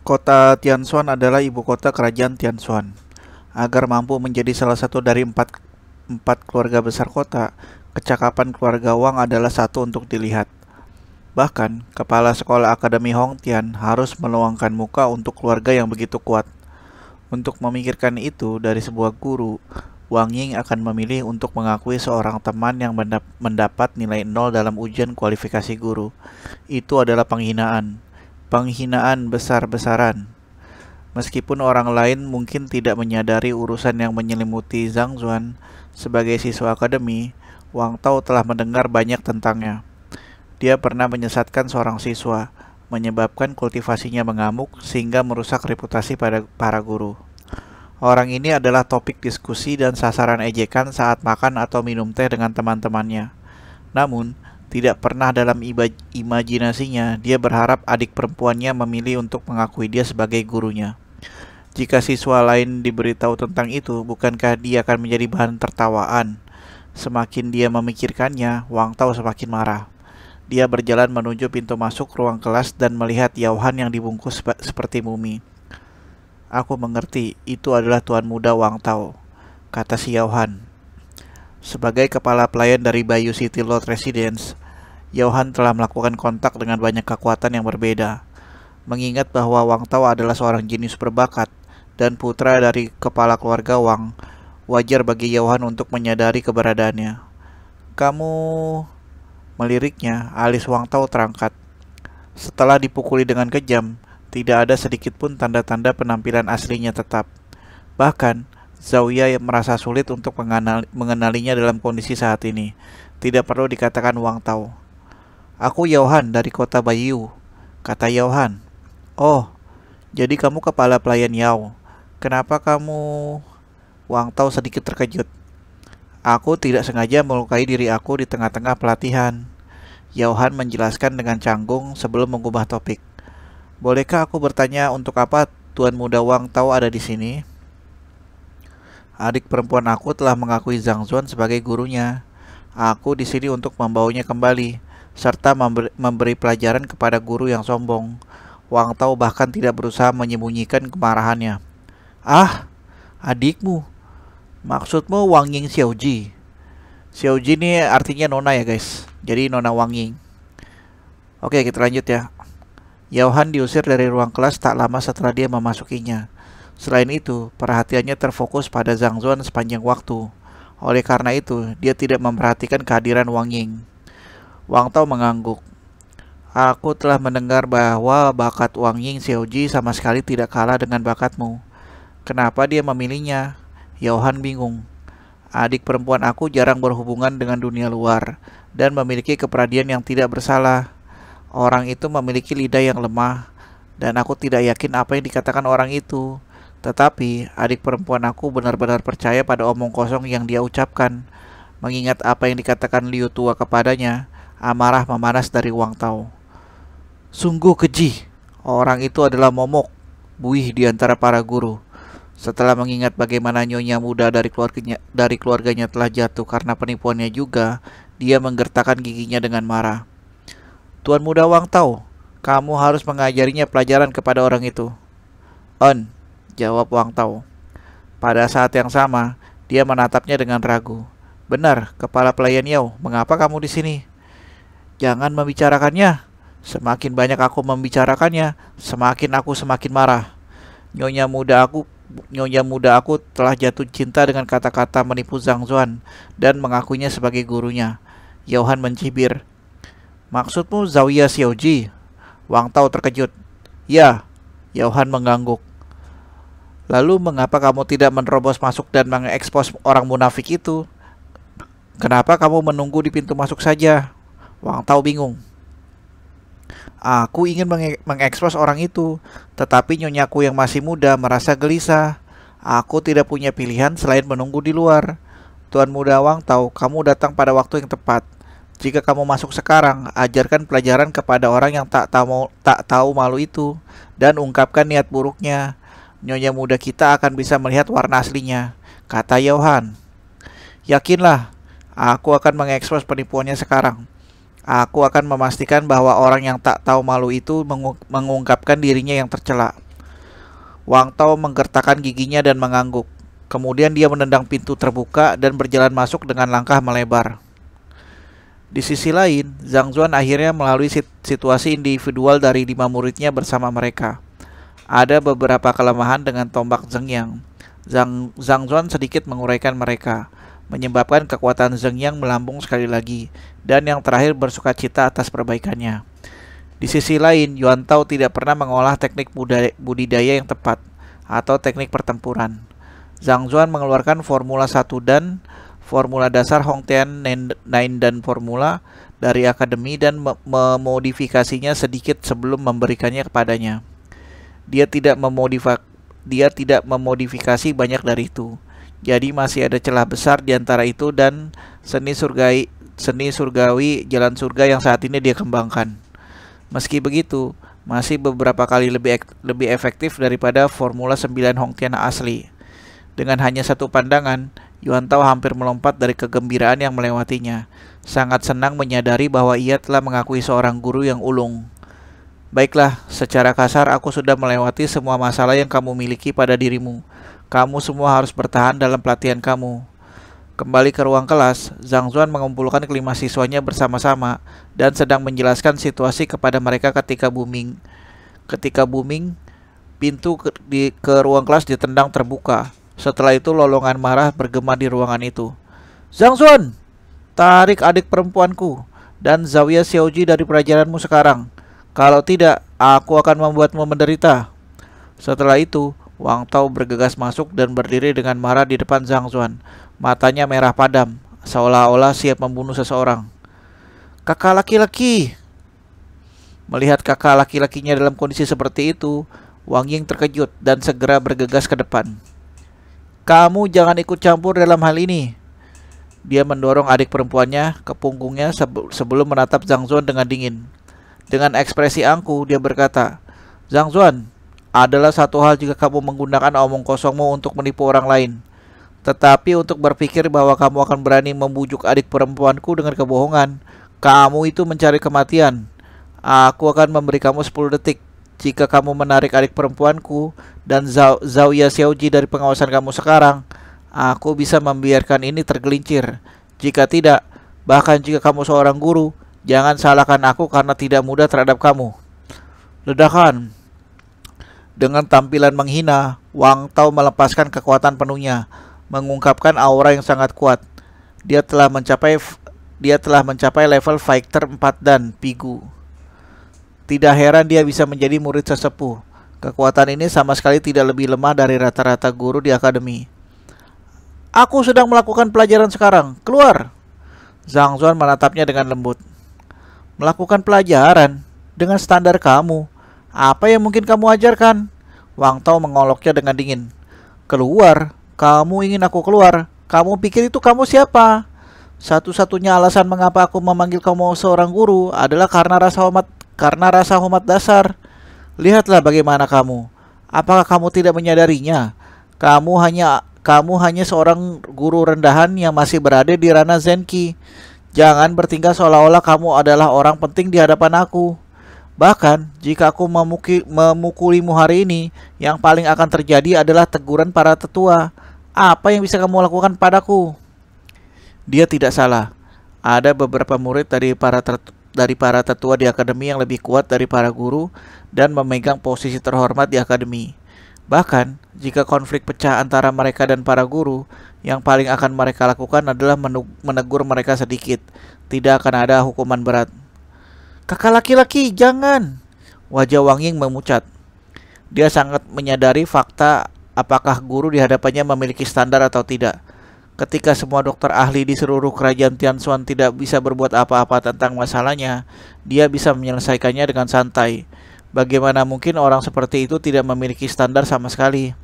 Kota Tianshuan adalah ibu kota kerajaan Tianshuan. Agar mampu menjadi salah satu dari empat keluarga besar kota, kecakapan keluarga Wang adalah satu untuk dilihat. Bahkan, kepala sekolah Akademi Hongtian harus meluangkan muka untuk keluarga yang begitu kuat. Untuk memikirkan itu dari sebuah guru, Wang Ying akan memilih untuk mengakui seorang teman yang mendapat nilai nol dalam ujian kualifikasi guru. Itu adalah penghinaan. Penghinaan besar-besaran. Meskipun orang lain mungkin tidak menyadari urusan yang menyelimuti Zhang Zuan, sebagai siswa akademi, Wang Tao telah mendengar banyak tentangnya. Dia pernah menyesatkan seorang siswa, menyebabkan kultivasinya mengamuk sehingga merusak reputasi pada para guru. Orang ini adalah topik diskusi dan sasaran ejekan saat makan atau minum teh dengan teman-temannya. Namun, tidak pernah dalam imajinasinya dia berharap adik perempuannya memilih untuk mengakui dia sebagai gurunya. Jika siswa lain diberitahu tentang itu, bukankah dia akan menjadi bahan tertawaan? Semakin dia memikirkannya, Wang Tao semakin marah. Dia berjalan menuju pintu masuk ruang kelas dan melihat Yauhan yang dibungkus seperti mumi. "Aku mengerti, itu adalah Tuan Muda Wang Tao," kata si Yauhan. Sebagai kepala pelayan dari Bayou City Lord Residence, Yauhan telah melakukan kontak dengan banyak kekuatan yang berbeda. Mengingat bahwa Wang Tao adalah seorang jenius berbakat dan putra dari kepala keluarga Wang, wajar bagi Yauhan untuk menyadari keberadaannya. "Kamu..." Meliriknya, alis Wang Tao terangkat. Setelah dipukuli dengan kejam, tidak ada sedikit pun tanda-tanda penampilan aslinya tetap. Bahkan, Zhao Ye merasa sulit untuk mengenalinya dalam kondisi saat ini. Tidak perlu dikatakan Wang Tao. "Aku Yauhan dari kota Bayou," kata Yauhan. "Oh, jadi kamu kepala pelayan Yao. Kenapa kamu..." Wang Tao sedikit terkejut. "Aku tidak sengaja melukai diri aku di tengah-tengah pelatihan," Yauhan menjelaskan dengan canggung sebelum mengubah topik. "Bolehkah aku bertanya untuk apa Tuan Muda Wang Tao ada di sini?" "Adik perempuan aku telah mengakui Zhang Zuan sebagai gurunya. Aku di sini untuk membawanya kembali, serta memberi pelajaran kepada guru yang sombong." Wang Tao bahkan tidak berusaha menyembunyikan kemarahannya. "Ah, adikmu? Maksudmu Wang Ying Xiaoji?" Xiaoji ini artinya nona ya guys. Jadi nona Wang Ying. Oke, kita lanjut ya. Yauhan diusir dari ruang kelas tak lama setelah dia memasukinya. Selain itu, perhatiannya terfokus pada Zhang Zuan sepanjang waktu. Oleh karena itu, dia tidak memperhatikan kehadiran Wang Ying. Wang Tao mengangguk. "Aku telah mendengar bahwa bakat Wang Ying Xiaoji sama sekali tidak kalah dengan bakatmu. Kenapa dia memilihnya?" Yauhan bingung. "Adik perempuan aku jarang berhubungan dengan dunia luar dan memiliki kepribadian yang tidak bersalah. Orang itu memiliki lidah yang lemah, dan aku tidak yakin apa yang dikatakan orang itu. Tetapi adik perempuan aku benar-benar percaya pada omong kosong yang dia ucapkan." Mengingat apa yang dikatakan Liu Tua kepadanya, amarah memanas dari Wang Tao. Sungguh keji. Orang itu adalah momok, buih di antara para guru. Setelah mengingat bagaimana nyonya muda dari keluarganya telah jatuh karena penipuannya juga, dia menggertakkan giginya dengan marah. "Tuan Muda Wang Tao, kamu harus mengajarinya pelajaran kepada orang itu." "On," jawab Wang Tao. Pada saat yang sama, dia menatapnya dengan ragu. "Benar, kepala pelayan Yao, mengapa kamu di sini?" "Jangan membicarakannya. Semakin banyak aku membicarakannya, semakin marah. Nyonya muda aku telah jatuh cinta dengan kata-kata menipu Zhang Zuan dan mengakuinya sebagai gurunya." Yauhan mencibir. "Maksudmu Zhao Ye Xiaoji?" Wang Tao terkejut. "Ya," Yauhan mengangguk. "Lalu mengapa kamu tidak menerobos masuk dan mengekspos orang munafik itu? Kenapa kamu menunggu di pintu masuk saja?" Wang Tao bingung. "Aku ingin mengekspos orang itu, tetapi nyonyaku yang masih muda merasa gelisah. Aku tidak punya pilihan selain menunggu di luar. Tuan Muda Wang Tao, kamu datang pada waktu yang tepat. Jika kamu masuk sekarang, ajarkan pelajaran kepada orang yang tak tahu malu itu, dan ungkapkan niat buruknya. Nyonya muda kita akan bisa melihat warna aslinya," kata Yauhan. "Yakinlah, aku akan mengekspos penipuannya sekarang. Aku akan memastikan bahwa orang yang tak tahu malu itu mengungkapkan dirinya yang tercela." Wang Tao menggertakkan giginya dan mengangguk. Kemudian dia menendang pintu terbuka dan berjalan masuk dengan langkah melebar. Di sisi lain, Zhang Zuan akhirnya melalui situasi individual dari 5 muridnya bersama mereka. Ada beberapa kelemahan dengan tombak Zheng Yang. Zhang Zuan sedikit menguraikan mereka, menyebabkan kekuatan Zheng Yang melambung sekali lagi, dan yang terakhir bersukacita atas perbaikannya. Di sisi lain, Yuan Tao tidak pernah mengolah teknik budidaya yang tepat, atau teknik pertempuran. Zhang Zuan mengeluarkan Formula 1 dan Formula dasar Hongtian Nine dan Formula dari akademi dan memodifikasinya sedikit sebelum memberikannya kepadanya. Dia tidak memodifikasi banyak dari itu. Jadi masih ada celah besar di antara itu dan seni surgawi jalan surga yang saat ini dia kembangkan. Meski begitu, masih beberapa kali lebih efektif daripada Formula 9 Hongtian asli. Dengan hanya satu pandangan, Yuan Tao hampir melompat dari kegembiraan yang melewatinya. Sangat senang menyadari bahwa ia telah mengakui seorang guru yang ulung. Baiklah, secara kasar aku sudah melewati semua masalah yang kamu miliki pada dirimu. Kamu semua harus bertahan dalam pelatihan kamu. Kembali ke ruang kelas, Zhang Zuan mengumpulkan kelima siswanya bersama-sama dan sedang menjelaskan situasi kepada mereka ketika booming. Pintu ke ruang kelas ditendang terbuka. Setelah itu lolongan marah bergema di ruangan itu. Zhang Zuan, tarik adik perempuanku dan Zawia Xiaoji dari pelajaranmu sekarang. Kalau tidak, aku akan membuatmu menderita. Setelah itu, Wang Tao bergegas masuk dan berdiri dengan marah di depan Zhang Zuan. Matanya merah padam, seolah-olah siap membunuh seseorang. Kakak laki-laki. Melihat kakak laki-lakinya dalam kondisi seperti itu, Wang Ying terkejut dan segera bergegas ke depan. Kamu jangan ikut campur dalam hal ini. Dia mendorong adik perempuannya ke punggungnya sebelum menatap Zhang Zuan dengan dingin. Dengan ekspresi angkuh, dia berkata, Zhang Zuan, adalah satu hal jika kamu menggunakan omong kosongmu untuk menipu orang lain. Tetapi untuk berpikir bahwa kamu akan berani membujuk adik perempuanku dengan kebohongan, kamu itu mencari kematian. Aku akan memberi kamu 10 detik. Jika kamu menarik adik perempuanku dan Zawia Xiaoji dari pengawasan kamu sekarang, aku bisa membiarkan ini tergelincir. Jika tidak, bahkan jika kamu seorang guru, jangan salahkan aku karena tidak mudah terhadap kamu. Ledakan. Dengan tampilan menghina, Wang Tao melepaskan kekuatan penuhnya, mengungkapkan aura yang sangat kuat. Dia telah mencapai level fighter 4 dan Pigu. Tidak heran dia bisa menjadi murid sesepuh. Kekuatan ini sama sekali tidak lebih lemah dari rata-rata guru di akademi. Aku sedang melakukan pelajaran sekarang. Keluar! Zhang Zuan menatapnya dengan lembut. Melakukan pelajaran? Dengan standar kamu? Apa yang mungkin kamu ajarkan? Wang Tao mengoloknya dengan dingin. Keluar? Kamu ingin aku keluar? Kamu pikir itu kamu siapa? Satu-satunya alasan mengapa aku memanggil kamu seorang guru adalah karena rasa hormat dasar. Lihatlah bagaimana kamu. Apakah kamu tidak menyadarinya? Kamu hanya seorang guru rendahan yang masih berada di ranah Zenki. Jangan bertingkah seolah-olah kamu adalah orang penting di hadapan aku. Bahkan, jika aku memukulimu hari ini, yang paling akan terjadi adalah teguran para tetua. Apa yang bisa kamu lakukan padaku? Dia tidak salah. Ada beberapa murid dari para tetua di akademi yang lebih kuat dari para guru dan memegang posisi terhormat di akademi. Bahkan, jika konflik pecah antara mereka dan para guru, yang paling akan mereka lakukan adalah menegur mereka sedikit. Tidak akan ada hukuman berat. Kakak laki-laki, jangan! Wajah Wang Ying memucat. Dia sangat menyadari fakta apakah guru di hadapannya memiliki standar atau tidak. Ketika semua dokter ahli di seluruh kerajaan Tianxuan tidak bisa berbuat apa-apa tentang masalahnya, dia bisa menyelesaikannya dengan santai. Bagaimana mungkin orang seperti itu tidak memiliki standar sama sekali?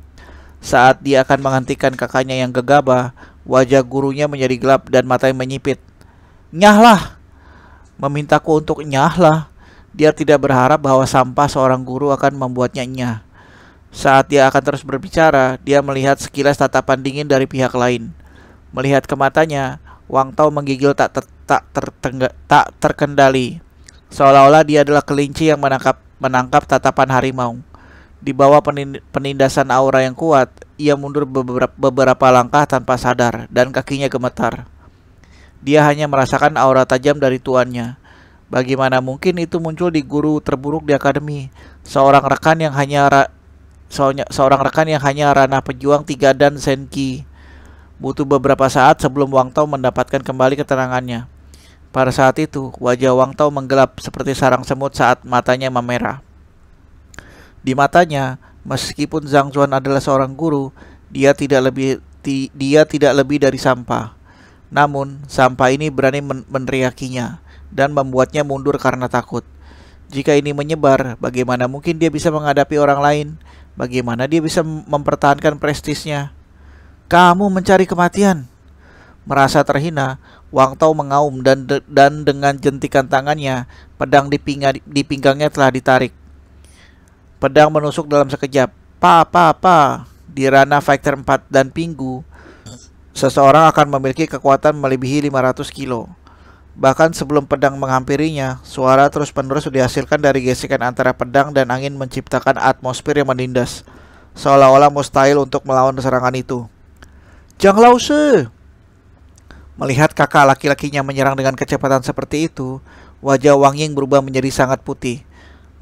Saat dia akan menghentikan kakaknya yang gegabah, wajah gurunya menjadi gelap dan matanya menyipit. Nyahlah! Memintaku untuk nyahlah. Dia tidak berharap bahwa sampah seorang guru akan membuatnya nyah. Saat dia akan terus berbicara, dia melihat sekilas tatapan dingin dari pihak lain. Melihat ke matanya, Wang Tao menggigil tak terkendali, seolah-olah dia adalah kelinci yang menangkap tatapan harimau. Di bawah penindasan aura yang kuat, ia mundur beberapa langkah tanpa sadar dan kakinya gemetar. Dia hanya merasakan aura tajam dari tuannya. Bagaimana mungkin itu muncul di guru terburuk di akademi, seorang rekan yang hanya ranah pejuang 3 dan Zenki. Butuh beberapa saat sebelum Wang Tao mendapatkan kembali ketenangannya. Pada saat itu, wajah Wang Tao menggelap seperti sarang semut saat matanya memerah. Di matanya, meskipun Zhang Zuan adalah seorang guru, dia tidak lebih dari sampah. Namun, sampah ini berani meneriakinya dan membuatnya mundur karena takut. Jika ini menyebar, bagaimana mungkin dia bisa menghadapi orang lain? Bagaimana dia bisa mempertahankan prestisnya? Kamu mencari kematian. Merasa terhina, Wang Tao mengaum dan dengan jentikan tangannya, pedang di pinggangnya telah ditarik. Pedang menusuk dalam sekejap. Di ranah Factor 4 dan Pinggu, seseorang akan memiliki kekuatan melebihi 500 kilo. Bahkan sebelum pedang menghampirinya, suara terus-menerus dihasilkan dari gesekan antara pedang dan angin menciptakan atmosfer yang menindas, seolah-olah mustahil untuk melawan serangan itu. Zhang Laoshi! Melihat kakak laki-lakinya menyerang dengan kecepatan seperti itu, wajah Wang Ying berubah menjadi sangat putih.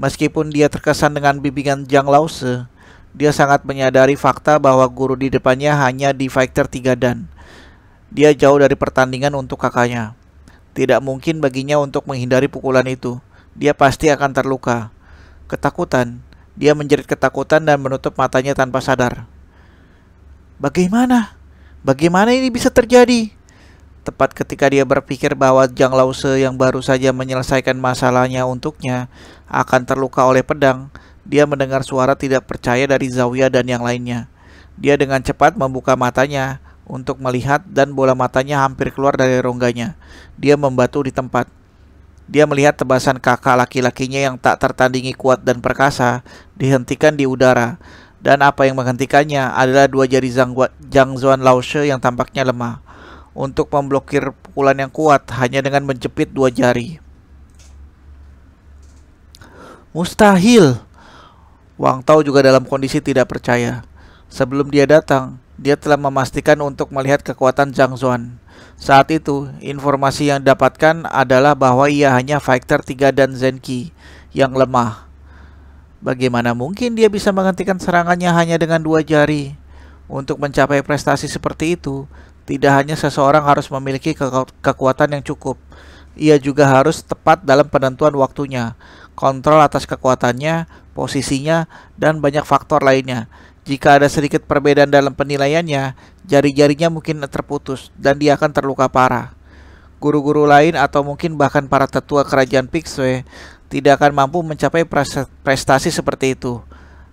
Meskipun dia terkesan dengan bimbingan Zhang Laoshi, dia sangat menyadari fakta bahwa guru di depannya hanya di Fighter 3 dan. Dia jauh dari pertandingan untuk kakaknya. Tidak mungkin baginya untuk menghindari pukulan itu. Dia pasti akan terluka. Ketakutan. Dia menjerit ketakutan dan menutup matanya tanpa sadar. Bagaimana? Bagaimana ini bisa terjadi? Tepat ketika dia berpikir bahwa Zhang Laoshi yang baru saja menyelesaikan masalahnya untuknya akan terluka oleh pedang, dia mendengar suara tidak percaya dari Zawiya dan yang lainnya. Dia dengan cepat membuka matanya untuk melihat dan bola matanya hampir keluar dari rongganya. Dia membatu di tempat. Dia melihat tebasan kakak laki-lakinya yang tak tertandingi kuat dan perkasa dihentikan di udara. Dan apa yang menghentikannya adalah 2 jari Zhang Zuan Laoshi yang tampaknya lemah. Untuk memblokir pukulan yang kuat hanya dengan menjepit 2 jari. Mustahil! Wang Tao juga dalam kondisi tidak percaya. Sebelum dia datang, dia telah memastikan untuk melihat kekuatan Zhang Zuan. Saat itu, informasi yang didapatkan adalah bahwa ia hanya Fighter 3 dan Zenki yang lemah. Bagaimana mungkin dia bisa menghentikan serangannya hanya dengan 2 jari? Untuk mencapai prestasi seperti itu, tidak hanya seseorang harus memiliki kekuatan yang cukup. Ia juga harus tepat dalam penentuan waktunya, kontrol atas kekuatannya, posisinya, dan banyak faktor lainnya. Jika ada sedikit perbedaan dalam penilaiannya, jari-jarinya mungkin terputus dan dia akan terluka parah. Guru-guru lain atau mungkin bahkan para tetua kerajaan Pixue tidak akan mampu mencapai prestasi seperti itu.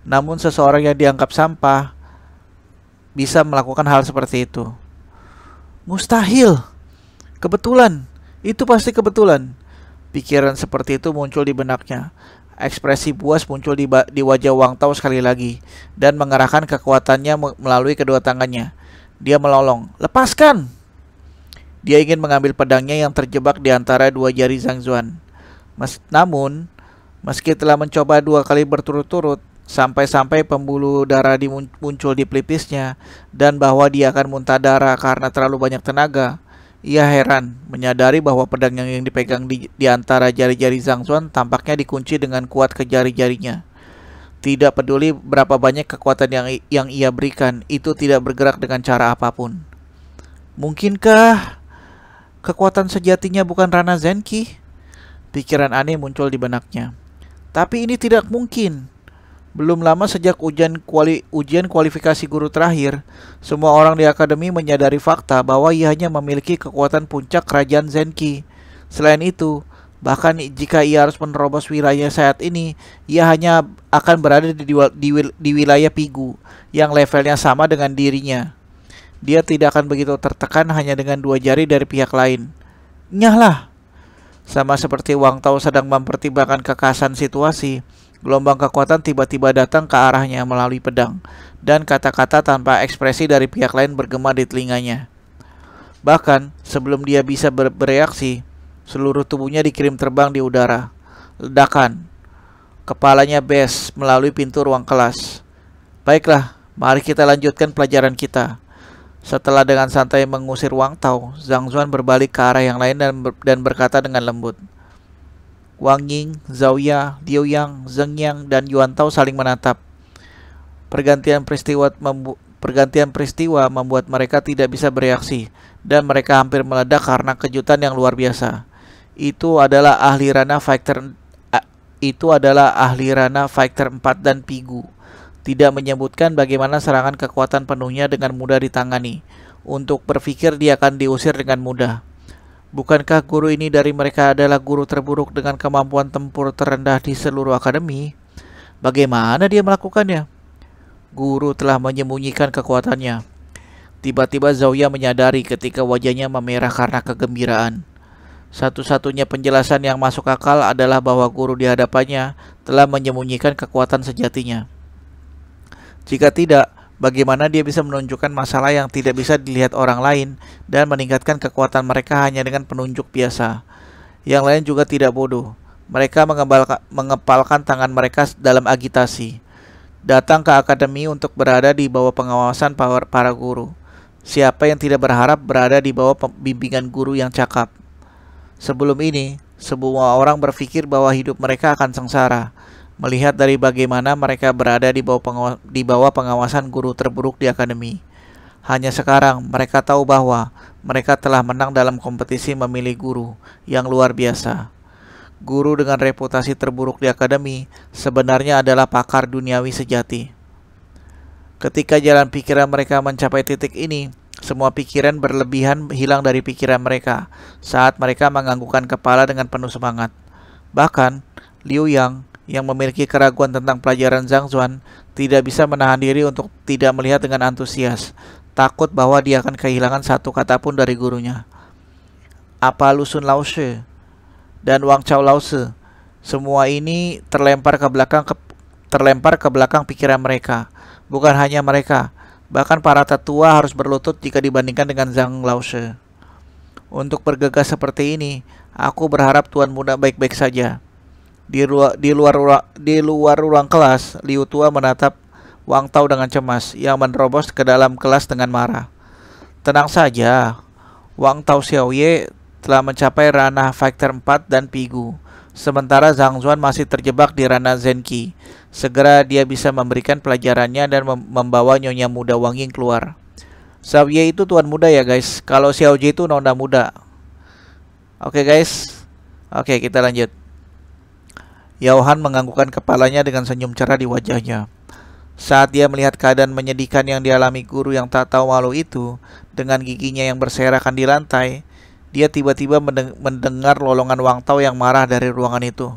Namun seseorang yang dianggap sampah bisa melakukan hal seperti itu. Mustahil! Kebetulan! Itu pasti kebetulan. Pikiran seperti itu muncul di benaknya. Ekspresi puas muncul di wajah Wang Tao sekali lagi dan mengerahkan kekuatannya melalui kedua tangannya. Dia melolong. Lepaskan! Dia ingin mengambil pedangnya yang terjebak di antara 2 jari Zhang Zuan. Namun, meski telah mencoba 2 kali berturut-turut, sampai-sampai pembuluh darah muncul di pelipisnya dan bahwa dia akan muntah darah karena terlalu banyak tenaga, ia heran menyadari bahwa pedang yang dipegang di antara jari-jari Zhang Zuan tampaknya dikunci dengan kuat ke jari-jarinya. Tidak peduli berapa banyak kekuatan yang ia berikan, itu tidak bergerak dengan cara apapun. Mungkinkah kekuatan sejatinya bukan ranah Zenki? Pikiran aneh muncul di benaknya. Tapi ini tidak mungkin. Belum lama sejak ujian kualifikasi guru terakhir, semua orang di akademi menyadari fakta bahwa ia hanya memiliki kekuatan puncak kerajaan Zenki. Selain itu, bahkan jika ia harus menerobos wilayah saat ini, ia hanya akan berada di wilayah Pigu yang levelnya sama dengan dirinya. Dia tidak akan begitu tertekan hanya dengan 2 jari dari pihak lain. Nyahlah! Sama seperti Wang Tao sedang mempertimbangkan kekasan situasi, gelombang kekuatan tiba-tiba datang ke arahnya melalui pedang, dan kata-kata tanpa ekspresi dari pihak lain bergema di telinganya. Bahkan, sebelum dia bisa bereaksi, seluruh tubuhnya dikirim terbang di udara. Ledakan. kepalanya Bes melalui pintu ruang kelas. Baiklah, mari kita lanjutkan pelajaran kita. Setelah dengan santai mengusir Wang Tao, Zhang Zuan berbalik ke arah yang lain dan berkata dengan lembut. Wang Ying, Zhao Ya, Liu Yang, Zheng Yang, dan Yuan Tao saling menatap. Pergantian peristiwa membuat mereka tidak bisa bereaksi, dan mereka hampir meledak karena kejutan yang luar biasa. Itu adalah ahli Rana Fighter 4 dan Pigu. Tidak menyebutkan bagaimana serangan kekuatan penuhnya dengan mudah ditangani. Untuk berpikir dia akan diusir dengan mudah. Bukankah guru ini dari mereka adalah guru terburuk dengan kemampuan tempur terendah di seluruh akademi? Bagaimana dia melakukannya? Guru telah menyembunyikan kekuatannya. Tiba-tiba Zhao Ya menyadari ketika wajahnya memerah karena kegembiraan. Satu-satunya penjelasan yang masuk akal adalah bahwa guru di hadapannya telah menyembunyikan kekuatan sejatinya. Jika tidak, bagaimana dia bisa menunjukkan masalah yang tidak bisa dilihat orang lain dan meningkatkan kekuatan mereka hanya dengan penunjuk biasa? Yang lain juga tidak bodoh. Mereka mengepalkan tangan mereka dalam agitasi. Datang ke akademi untuk berada di bawah pengawasan para guru. Siapa yang tidak berharap berada di bawah bimbingan guru yang cakap? Sebelum ini, semua orang berpikir bahwa hidup mereka akan sengsara. Melihat dari bagaimana mereka berada di bawah pengawasan guru terburuk di akademi. Hanya sekarang mereka tahu bahwa mereka telah menang dalam kompetisi memilih guru yang luar biasa. Guru dengan reputasi terburuk di akademi sebenarnya adalah pakar duniawi sejati. Ketika jalan pikiran mereka mencapai titik ini, semua pikiran berlebihan hilang dari pikiran mereka saat mereka menganggukkan kepala dengan penuh semangat. Bahkan, Liu Yang yang memiliki keraguan tentang pelajaran Zhang Zuan tidak bisa menahan diri untuk tidak melihat dengan antusias, takut bahwa dia akan kehilangan satu kata pun dari gurunya. Apa Lu Sun Lao She dan Wang Chao Lao Se, semua ini terlempar ke belakang pikiran mereka. Bukan hanya mereka, bahkan para tetua harus berlutut jika dibandingkan dengan Zhang Lao She. Untuk bergegas seperti ini, aku berharap Tuan Muda baik-baik saja. Di luar ruang kelas, Liu Tua menatap Wang Tao dengan cemas, yang menerobos ke dalam kelas dengan marah. Tenang saja, Wang Tao Xiaoye telah mencapai ranah Fighter 4 dan Pigu, sementara Zhang Zuan masih terjebak di ranah Zenki. Segera dia bisa memberikan pelajarannya dan membawa Nyonya Muda Wang Ying keluar. Xiaoye itu tuan muda ya guys, kalau Xiaoji itu nona muda. Oke guys, oke kita lanjut. Yao Han menganggukkan kepalanya dengan senyum cerah di wajahnya. Saat dia melihat keadaan menyedihkan yang dialami guru yang tak tahu malu itu, dengan giginya yang berserakan di lantai, dia tiba-tiba mendengar lolongan Wang Tao yang marah dari ruangan itu.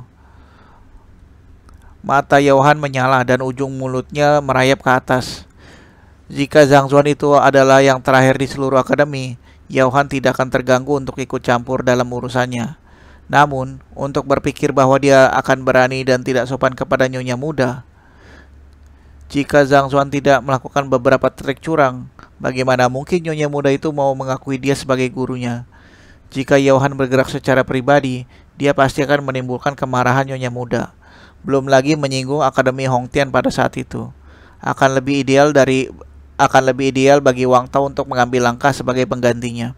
Mata Yao Han menyala dan ujung mulutnya merayap ke atas. Jika Zhang Zuan itu adalah yang terakhir di seluruh akademi, Yao Han tidak akan terganggu untuk ikut campur dalam urusannya. Namun, untuk berpikir bahwa dia akan berani dan tidak sopan kepada Nyonya Muda, jika Zhang Zuan tidak melakukan beberapa trik curang, bagaimana mungkin Nyonya Muda itu mau mengakui dia sebagai gurunya? Jika Yao Han bergerak secara pribadi, dia pasti akan menimbulkan kemarahan Nyonya Muda. Belum lagi menyinggung Akademi Hongtian pada saat itu. Akan lebih ideal bagi Wang Tao untuk mengambil langkah sebagai penggantinya.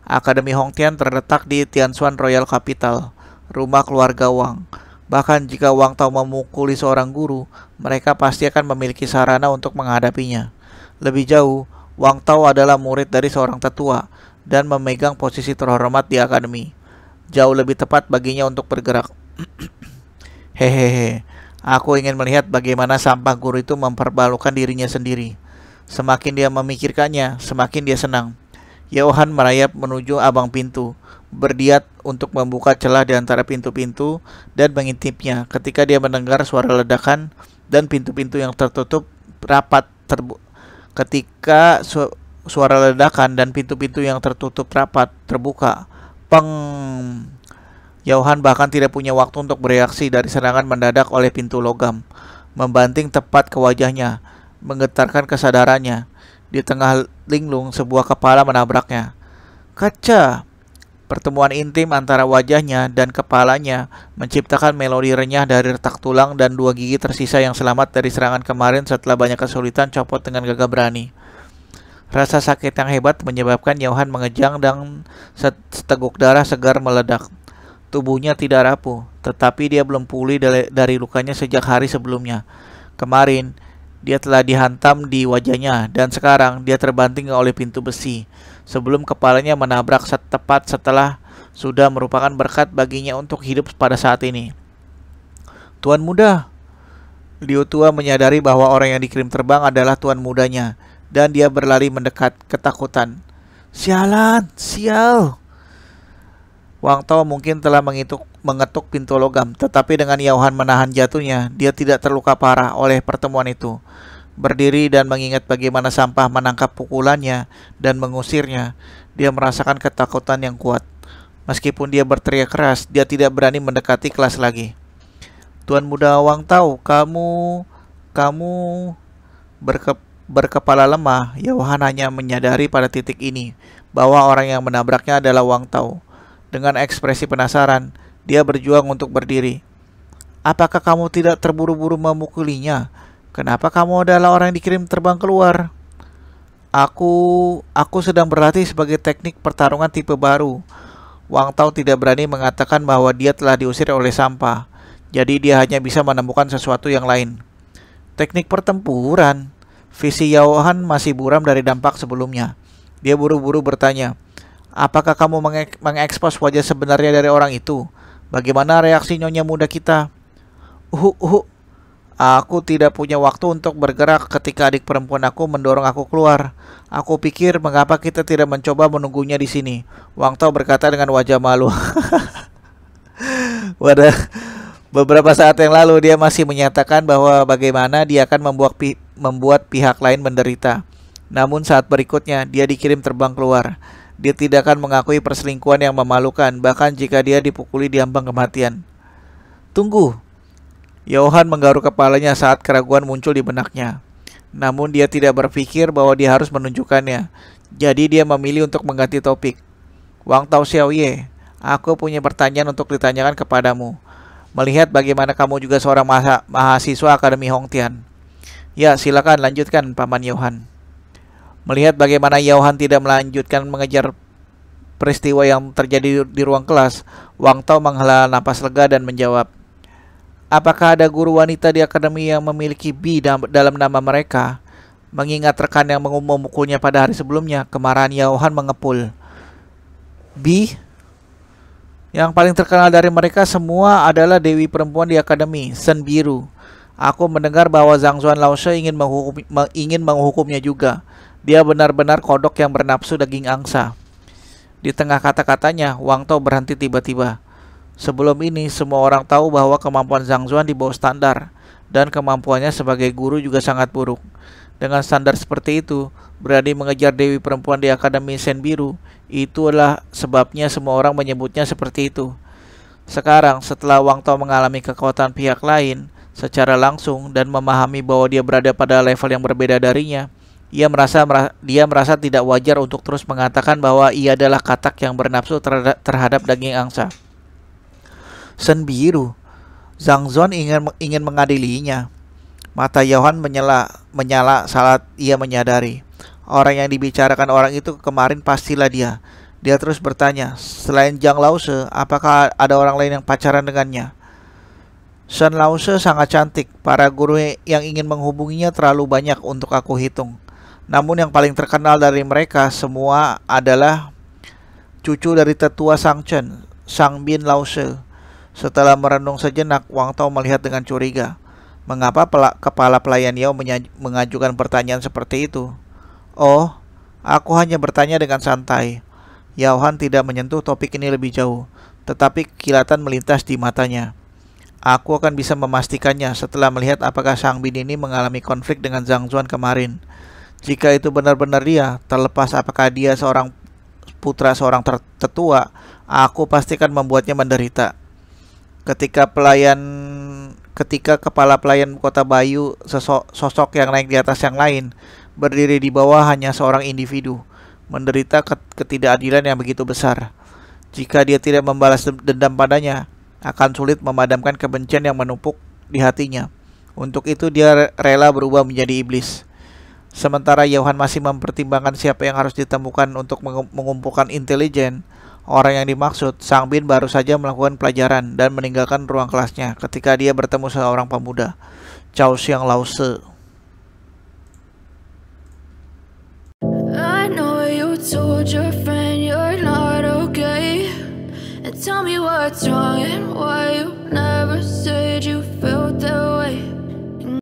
Akademi Hongtian terletak di Tianshan Royal Capital, rumah keluarga Wang. Bahkan jika Wang Tao memukuli seorang guru, mereka pasti akan memiliki sarana untuk menghadapinya. Lebih jauh, Wang Tao adalah murid dari seorang tetua dan memegang posisi terhormat di akademi. Jauh lebih tepat baginya untuk bergerak. Hehehe, aku ingin melihat bagaimana sampah guru itu mempermalukan dirinya sendiri. Semakin dia memikirkannya, semakin dia senang. Yao Han merayap menuju abang pintu, berdiat untuk membuka celah di antara pintu-pintu dan mengintipnya ketika dia mendengar suara ledakan dan pintu-pintu yang tertutup rapat terbuka. Peng! Yao Han bahkan tidak punya waktu untuk bereaksi dari serangan mendadak oleh pintu logam, membanting tepat ke wajahnya, menggetarkan kesadarannya. Di tengah linglung, sebuah kepala menabraknya. Kaca! Pertemuan intim antara wajahnya dan kepalanya menciptakan melodi renyah dari retak tulang dan dua gigi tersisa yang selamat dari serangan kemarin setelah banyak kesulitan copot dengan gagah berani. Rasa sakit yang hebat menyebabkan Johan mengejang dan seteguk darah segar meledak. Tubuhnya tidak rapuh, tetapi dia belum pulih dari lukanya sejak hari sebelumnya. Kemarin, dia telah dihantam di wajahnya dan sekarang dia terbanting oleh pintu besi sebelum kepalanya menabrak tepat setelah sudah merupakan berkat baginya untuk hidup pada saat ini. Tuan muda, Liu Tua menyadari bahwa orang yang dikirim terbang adalah tuan mudanya dan dia berlari mendekat ketakutan. Sialan, sial. Wang Tao mungkin telah mengetuk pintu logam, tetapi dengan Johan menahan jatuhnya, dia tidak terluka parah oleh pertemuan itu. Berdiri dan mengingat bagaimana sampah menangkap pukulannya dan mengusirnya, dia merasakan ketakutan yang kuat. Meskipun dia berteriak keras, dia tidak berani mendekati kelas lagi. Tuan muda Wang Tao, kamu berkepala lemah. Johan hanya menyadari pada titik ini bahwa orang yang menabraknya adalah Wang Tao. Dengan ekspresi penasaran, dia berjuang untuk berdiri. Apakah kamu tidak terburu-buru memukulinya? Kenapa kamu adalah orang yang dikirim terbang keluar? Aku sedang berlatih sebagai teknik pertarungan tipe baru. Wang Tao tidak berani mengatakan bahwa dia telah diusir oleh sampah. Jadi dia hanya bisa menemukan sesuatu yang lain. Teknik pertempuran. Visi Johan masih buram dari dampak sebelumnya. Dia buru-buru bertanya, apakah kamu mengekspos wajah sebenarnya dari orang itu? Bagaimana reaksi nyonya muda kita? Aku tidak punya waktu untuk bergerak ketika adik perempuan aku mendorong aku keluar. Aku pikir mengapa kita tidak mencoba menunggunya di sini. Wang Tao berkata dengan wajah malu. Beberapa saat yang lalu dia masih menyatakan bahwa bagaimana dia akan membuat pihak lain menderita. Namun saat berikutnya dia dikirim terbang keluar. Dia tidak akan mengakui perselingkuhan yang memalukan, bahkan jika dia dipukuli di ambang kematian. Tunggu. Johan menggaruk kepalanya saat keraguan muncul di benaknya. Namun dia tidak berpikir bahwa dia harus menunjukkannya. Jadi dia memilih untuk mengganti topik. Wang Tao Xiaoye, aku punya pertanyaan untuk ditanyakan kepadamu. Melihat bagaimana kamu juga seorang mahasiswa Akademi Hongtian. Ya, silakan lanjutkan, Paman Johan. Melihat bagaimana Johan tidak melanjutkan mengejar peristiwa yang terjadi di ruang kelas, Wang Tao menghela napas lega dan menjawab, apakah ada guru wanita di akademi yang memiliki Bi dalam nama mereka? Mengingat rekan yang memukulnya pada hari sebelumnya, kemarahan Johan mengepul. Bi? Yang paling terkenal dari mereka semua adalah dewi perempuan di akademi, Shen Biru. Aku mendengar bahwa Zhang Zuan Laoshe ingin menghukumnya juga. Dia benar-benar kodok yang bernafsu daging angsa. Di tengah kata-katanya, Wang Tao berhenti tiba-tiba. Sebelum ini, semua orang tahu bahwa kemampuan Zhang Zuan di bawah standar, dan kemampuannya sebagai guru juga sangat buruk. Dengan standar seperti itu, berani mengejar dewi perempuan di Akademi Shen Biru, itulah sebabnya semua orang menyebutnya seperti itu. Sekarang, setelah Wang Tao mengalami kekuatan pihak lain secara langsung dan memahami bahwa dia berada pada level yang berbeda darinya, dia merasa tidak wajar untuk terus mengatakan bahwa ia adalah katak yang bernafsu terhadap daging angsa. Shen Biru, Zhang Zuan ingin mengadilinya. Mata Johan menyala saat ia menyadari orang yang dibicarakan orang itu kemarin pastilah dia. Dia terus bertanya, selain Zhang Laoshe, apakah ada orang lain yang pacaran dengannya? Shen Laoshe sangat cantik. Para guru yang ingin menghubunginya terlalu banyak untuk aku hitung. Namun yang paling terkenal dari mereka semua adalah cucu dari tetua Sang Chen, Sang Bin Laoshe. Setelah merenung sejenak, Wang Tao melihat dengan curiga. Mengapa kepala pelayan Yao mengajukan pertanyaan seperti itu? Oh, aku hanya bertanya dengan santai. Johan tidak menyentuh topik ini lebih jauh, tetapi kilatan melintas di matanya. Aku akan bisa memastikannya setelah melihat apakah Sang Bin ini mengalami konflik dengan Zhang Zuan kemarin. Jika itu benar-benar dia, terlepas apakah dia seorang putra seorang tetua, aku pastikan membuatnya menderita. Ketika kepala pelayan kota Bayu, sosok yang naik di atas yang lain, berdiri di bawah hanya seorang individu, menderita ketidakadilan yang begitu besar. Jika dia tidak membalas dendam padanya, akan sulit memadamkan kebencian yang menumpuk di hatinya. Untuk itu dia rela berubah menjadi iblis. Sementara Johan masih mempertimbangkan siapa yang harus ditemukan untuk mengumpulkan intelijen orang yang dimaksud, Sang Bin baru saja melakukan pelajaran dan meninggalkan ruang kelasnya ketika dia bertemu seorang pemuda, Cao Xiang Lause. I know you told your friend you're not okay, and tell me what's wrong and why you never said you felt